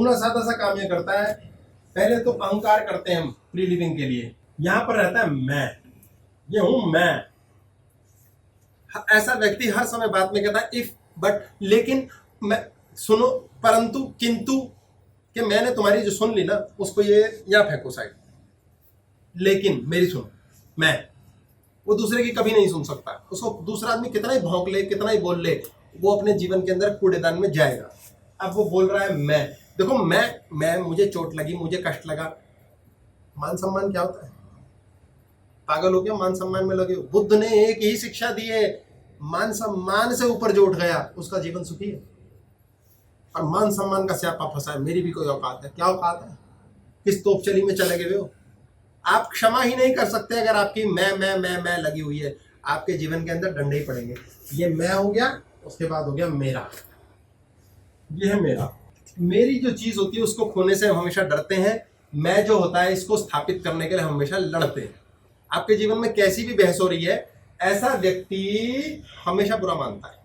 मुन्ना सादा सा काम ये करता है, पहले तो अहंकार करते हैं हम प्री लिविंग के लिए, यहां पर रहता है मैं, ये हूं मैं। ऐसा व्यक्ति हर समय बात में कहता है इफ, बट, लेकिन, मैं, सुनो, परंतु, किंतु, कि मैंने तुम्हारी जो सुन ली ना उसको ये यहाँ फेंको साइड, लेकिन मेरी सुनो, मैं, वो दूसरे की कभी नहीं सुन सकता। उसको दूसरा आदमी कितना ही भौंक ले, कितना ही बोल ले, वो अपने जीवन के अंदर कूड़ेदान में जाएगा। अब वो बोल रहा है मैं, देखो मैं मुझे चोट लगी, मुझे कष्ट लगा, मान सम्मान क्या होता है? पागल हो गया? मान सम्मान में लगे हो? बुद्ध ने एक ही शिक्षा दी है, मान सम्मान से ऊपर जो उठ गया उसका जीवन सुखी है, और मान सम्मान का स्यापा फंसा है। मेरी भी कोई औकात है? क्या औकात है? किस तोपचली में चले गए हो? आप क्षमा ही नहीं कर सकते अगर आपकी मैं लगी हुई है। आपके जीवन के अंदर डंडे ही पड़ेंगे। ये मैं हो गया, उसके बाद हो गया मेरा, ये है मेरा। मेरी जो चीज होती है उसको खोने से हम हमेशा डरते हैं, मैं जो होता है इसको स्थापित करने के लिए हम हमेशा लड़ते हैं। आपके जीवन में कैसी भी बहस हो रही है, ऐसा व्यक्ति हमेशा बुरा मानता है।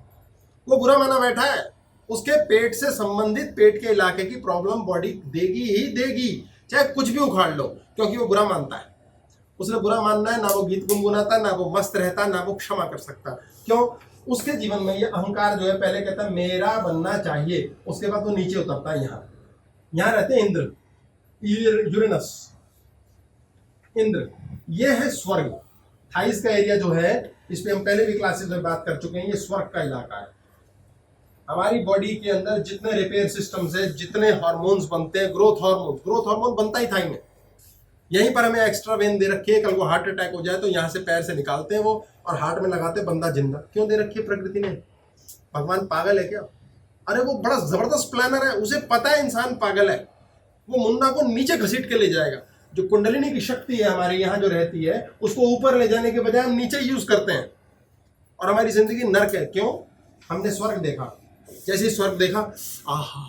वो बुरा माना बैठा है, उसके पेट से संबंधित पेट के इलाके की प्रॉब्लम बॉडी देगी ही देगी, चाहे कुछ भी उखाड़ लो, क्योंकि वो बुरा मानता है। उसने बुरा मानना है, ना वो गीत गुनगुनाता, ना वो मस्त रहता, ना वो क्षमा कर सकता। क्यों? उसके जीवन में ये अहंकार जो है, पहले कहता है मेरा बनना चाहिए, उसके बाद वो नीचे उतरता है। यहाँ रहते हैं इंद्र, यूरेनस, इंद्र, ये है स्वर्ग। थाइस का एरिया जो है, इस पे हम पहले भी क्लासेस में बात कर चुके हैं, ये स्वर्ग का इलाका है। हमारी बॉडी के अंदर जितने रिपेयर सिस्टम्स है, जितने हार्मोन्स बनते हैं, ग्रोथ हार्मोन बनता ही थाई में। यहीं पर हमें एक्स्ट्रा वेन दे रखी है, कल को हार्ट अटैक हो जाए तो यहाँ से पैर से निकालते हैं वो, और हार्ट में लगाते हैं, बंदा जिंदा। क्यों दे रखी है प्रकृति ने? भगवान पागल है क्या? अरे वो बड़ा जबरदस्त प्लानर है, उसे पता है इंसान पागल है, वो मुन्ना को नीचे घसीट के ले जाएगा। जो कुंडलिनी की शक्ति है हमारे यहाँ जो रहती है, उसको ऊपर ले जाने के बजाय हम नीचे यूज करते हैं, और हमारी जिंदगी नर्क है। क्यों? हमने स्वर्ग देखा, जैसे ही स्वर्ग देखा, आहा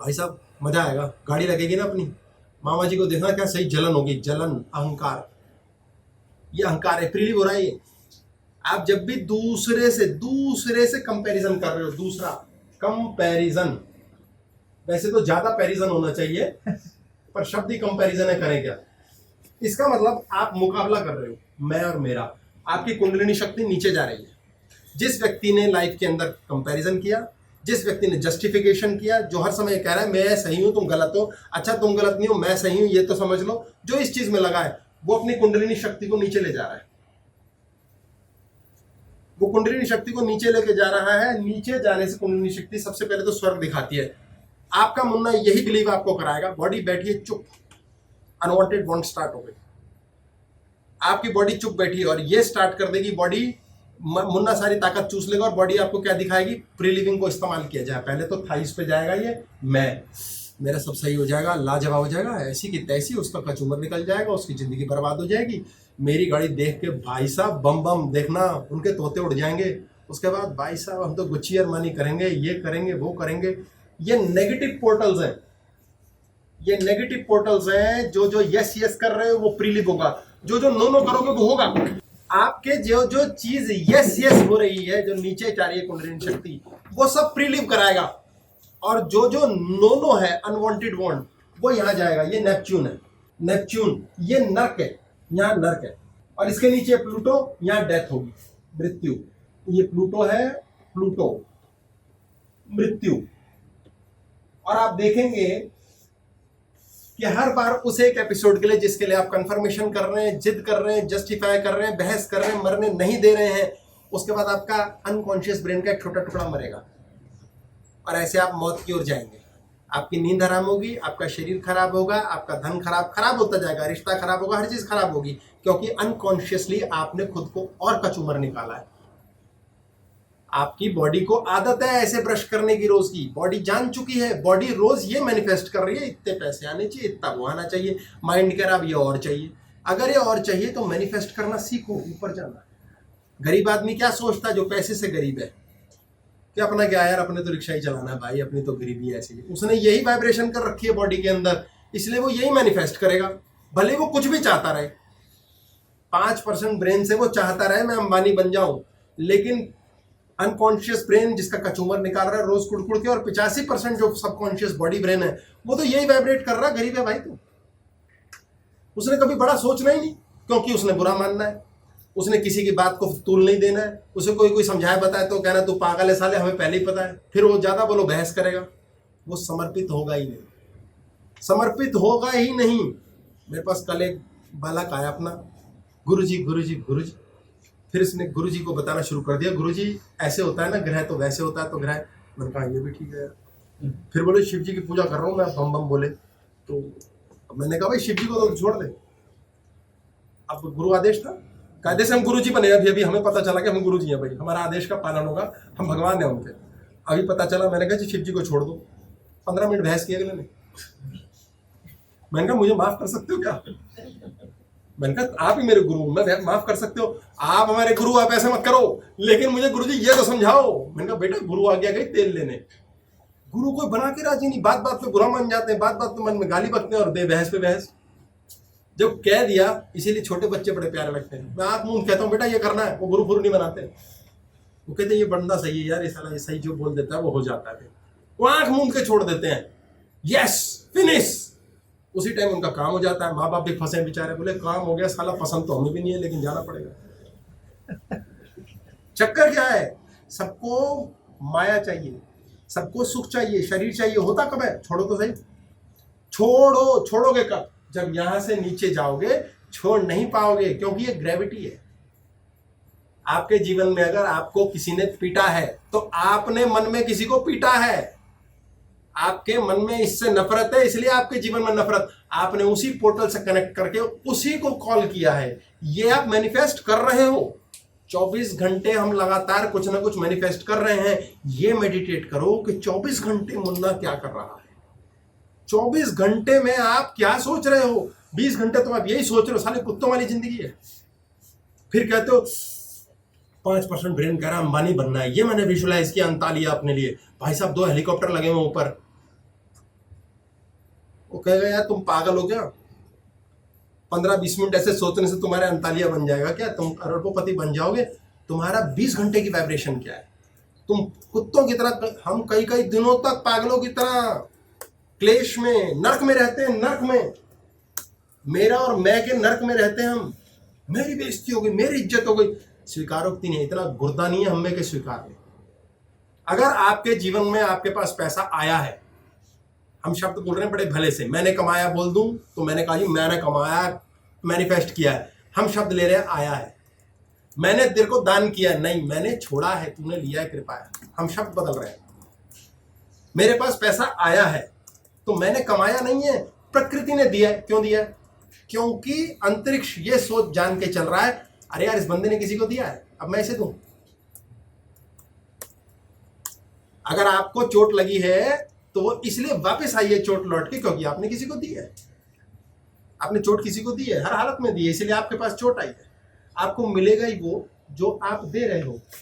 भाई साहब मजा आएगा, गाड़ी लगेगी ना अपनी, मामा जी को देखना, क्या सही जलन होगी, जलन, अहंकार, ये अहंकार है, प्रीलिव हो रहा है ये। आप जब भी दूसरे से कंपैरिजन कर रहे हो, दूसरा कंपैरिजन, वैसे तो ज्यादा पैरिजन होना चाहिए पर शब्द ही कंपैरिजन है, करें क्या? इसका मतलब आप मुकाबला कर रहे हो, मैं और मेरा। आपकी कुंडलिनी शक्ति नीचे जा रही है। जिस व्यक्ति ने लाइफ के अंदर कंपैरिजन किया, जिस व्यक्ति ने जस्टिफिकेशन किया, जो हर समय कह रहा है मैं सही हूं तुम गलत हो, अच्छा तुम गलत नहीं हो मैं सही हूं, ये तो समझ लो, जो इस चीज में लगा है वो अपनी कुंडलिनी शक्ति को नीचे ले जा रहा है। वो कुंडलिनी शक्ति को नीचे लेके जा रहा है। नीचे जाने से कुंडलिनी शक्ति सबसे पहले तो स्वर्ग दिखाती है। आपका मुन्ना यही बिलीव आपको कराएगा, बॉडी बैठिए चुप, अनवांटेड वांट स्टार्ट हो गई, आपकी बॉडी चुप बैठी और ये स्टार्ट कर देगी बॉडी, मुन्ना सारी ताकत चूस लेगा और बॉडी आपको क्या दिखाएगी? प्री लिविंग को इस्तेमाल किया जाए। पहले तो थाइस पे जाएगा ये मैं, मेरा सब सही हो जाएगा, लाजवाब हो जाएगा, ऐसी की तैसी, उसका कचूमर निकल जाएगा, उसकी जिंदगी बर्बाद हो जाएगी। मेरी गाड़ी देख के भाई साहब बम बम देखना, उनके तोते उड़ जाएंगे। उसके बाद भाई साहब हम तो गुच्ची अरमानी करेंगे, ये करेंगे वो करेंगे। ये नेगेटिव पोर्टल्स हैं, ये नेगेटिव पोर्टल्स हैं। जो यस यस कर रहे हो वो प्रीलिव होगा, जो नो नो करोगे वो होगा। आपके जो चीज यस यस हो रही है, जो नीचे जा रही है कुंडलिनी शक्ति, वो सब प्रीलिव कराएगा, और जो नो नो है, अनवांटेड वांट, वो यहां जाएगा। ये नेपच्यून है, नेपच्यून, ये नर्क है, यहाँ नर्क है, और इसके नीचे प्लूटो, यहाँ डेथ होगी, मृत्यु। ये प्लूटो है, प्लूटो, मृत्यु। और आप देखेंगे कि हर बार उस एक एपिसोड के लिए जिसके लिए आप कंफर्मेशन कर रहे हैं, जिद कर रहे हैं, जस्टिफाई कर रहे हैं, बहस कर रहे हैं, मरने नहीं दे रहे हैं, उसके बाद आपका अनकॉन्शियस ब्रेन का एक छोटा टुकड़ा मरेगा, और ऐसे आप मौत की ओर जाएंगे। आपकी नींद हराम होगी, आपका शरीर खराब होगा, आपका धन खराब होता जाएगा, रिश्ता खराब होगा, हर चीज खराब होगी, क्योंकि अनकॉन्शियसली आपने खुद को और कचूमर निकाला है। आपकी बॉडी को आदत है ऐसे ब्रश करने की, रोज की, बॉडी जान चुकी है, बॉडी रोज ये मैनिफेस्ट कर रही है, इतने पैसे आने चाहिए, इतना वो आना चाहिए, माइंड कह रहा अब ये और चाहिए। अगर ये और चाहिए तो मैनिफेस्ट करना सीखो, ऊपर जाना। गरीब आदमी क्या सोचता है जो पैसे से गरीब है, कि अपना क्या यार, अपने तो रिक्शा ही चलाना है भाई, अपनी तो गरीबी ऐसी है। उसने यही वाइब्रेशन कर रखी है बॉडी के अंदर, इसलिए वो यही मैनिफेस्ट करेगा, भले वो कुछ भी चाहता रहे। 5% ब्रेन से वो चाहता रहे मैं अंबानी बन जाऊं, लेकिन अनकॉन्शियस ब्रेन जिसका कचूमर निकाल रहा है रोज कुड़कुड़ के, और 85% जो सबकॉन्शियस बॉडी ब्रेन है वो तो यही वाइब्रेट कर रहा है। गरीब है भाई तो, उसने कभी बड़ा सोचना ही नहीं, क्योंकि उसने बुरा मानना है, उसने किसी की बात को तूल नहीं देना है। उसे कोई समझाए बताए तो कहना तू पागल है साले, हमें पहले ही पता है। फिर वो ज्यादा बोलो बहस करेगा, वो समर्पित होगा ही नहीं, समर्पित होगा ही नहीं। मेरे पास कल एक बालक आया अपना, गुरुजी गुरुजी गुरुजी, फिर इसने गुरुजी को बताना शुरू कर दिया, गुरुजी ऐसे होता है ना ग्रह, तो वैसे होता है तो ग्रह। मैंने कहा ये भी ठीक है। फिर बोले शिव जी की पूजा कर रहा हूँ मैं, बम बम बोले। तो मैंने कहा भाई शिव जी को तो छोड़ दे, अब गुरु आदेश था, कायदे से हम गुरु जी बने। अभी हमें पता चला कि हम गुरु जी हैं भाई, हमारा आदेश का पालन होगा, हम भगवान हैं उनके। अभी पता चला, मैंने कहा जी शिव जी को छोड़ दो। 15 मिनट बहस किया अगले ने। मैंने कहा मुझे माफ कर सकते हो क्या? मैंने कहा आप ही मेरे गुरु, मैं माफ कर सकते हो, आप हमारे गुरु, आप ऐसे मत करो, लेकिन मुझे गुरु जी ये तो समझाओ। मैंने कहा बेटा गुरु आ गया गई तेल लेने, गुरु को बना के राजी नहीं, बात बात पे बुरा मान जाते हैं, बात बात पे मन में गाली बकते हैं और दे बहस पे बहस। जब कह दिया, इसीलिए छोटे बच्चे बड़े प्यारे लगते हैं। मैं आंख मूंद कहता हूँ बेटा ये करना है, वो गुरु फुरु नहीं बनाते। वो कहते हैं ये बंदा सही है यार, ये साला ये सही जो बोल देता है वो हो जाता है, वो आंख मूंद के छोड़ देते हैं, यस फिनिश। उसी टाइम उनका काम हो जाता है। माँ बाप भी फंसे बेचारे, बोले काम हो गया साला, पसंद तो हमें भी नहीं है लेकिन जाना पड़ेगा। चक्कर क्या है, सबको माया चाहिए, सबको सुख चाहिए, शरीर चाहिए, होता कब है? छोड़ो तो सही, छोड़ोगे कब? जब यहां से नीचे जाओगे, छोड़ नहीं पाओगे, क्योंकि ये ग्रेविटी है। आपके जीवन में अगर आपको किसी ने पीटा है तो आपने मन में किसी को पीटा है, आपके मन में इससे नफरत है, इसलिए आपके जीवन में नफरत, आपने उसी पोर्टल से कनेक्ट करके उसी को कॉल किया है, ये आप मैनिफेस्ट कर रहे हो। 24 घंटे हम लगातार कुछ ना कुछ मैनिफेस्ट कर रहे हैं। ये मेडिटेट करो कि 24 घंटे मुन्ना क्या कर रहा है, 24 घंटे में आप क्या सोच रहे हो। 20 घंटे तो आप यही सोच रहे हो, साले कुत्तों वाली जिंदगी है। फिर कहते हो 5% ब्रेन कह रहा अंबानी बनना है, ये मैंने विजुलाइज किया अंतालिया अपने लिए। भाई साहब 2 हेलीकॉप्टर लगे हुए ऊपर। वो कहेगा यार तुम पागल हो क्या, 15-20 मिनट ऐसे सोचने से तुम्हारे अंतालिया बन जाएगा क्या, तुम करोड़पति बन जाओगे? तुम्हारा 20 घंटे की वाइब्रेशन क्या है? तुम कुत्तों की तरह, हम कई दिनों तक पागलों की तरह क्लेश में, नर्क में रहते हैं, नर्क में, मेरा और मैं के नर्क में रहते हैं हम। मेरी बेइज्जती हो गई, मेरी इज्जत हो गई, स्वीकारोक्ति नहीं, इतना गुर्दा नहीं है हमें के स्वीकार ले। अगर आपके जीवन में आपके पास पैसा आया है, हम शब्द बोल रहे हैं बड़े भले से, मैंने कमाया बोल दूं तो मैंने कहा जी मैंने कमाया, मैनिफेस्ट किया है। हम शब्द ले रहे हैं आया है, मैंने तेरे को दान किया नहीं, मैंने छोड़ा है, तूने लिया है, कृपा है। हम शब्द बदल रहे हैं। मेरे पास पैसा आया है तो मैंने कमाया नहीं है, प्रकृति ने दिया है। क्यों दिया है? क्योंकि अंतरिक्ष ये सोच जान के चल रहा है, अरे यार इस बंदे ने किसी को दिया है, अब मैं इसे दूं। अगर आपको चोट लगी है तो वो इसलिए वापस आई है चोट लौट के, क्योंकि आपने किसी को दी है, आपने चोट किसी को दी है, हर हालत में दी है, इसलिए आपके पास चोट आई है। आपको मिलेगा ही वो जो आप दे रहे हो।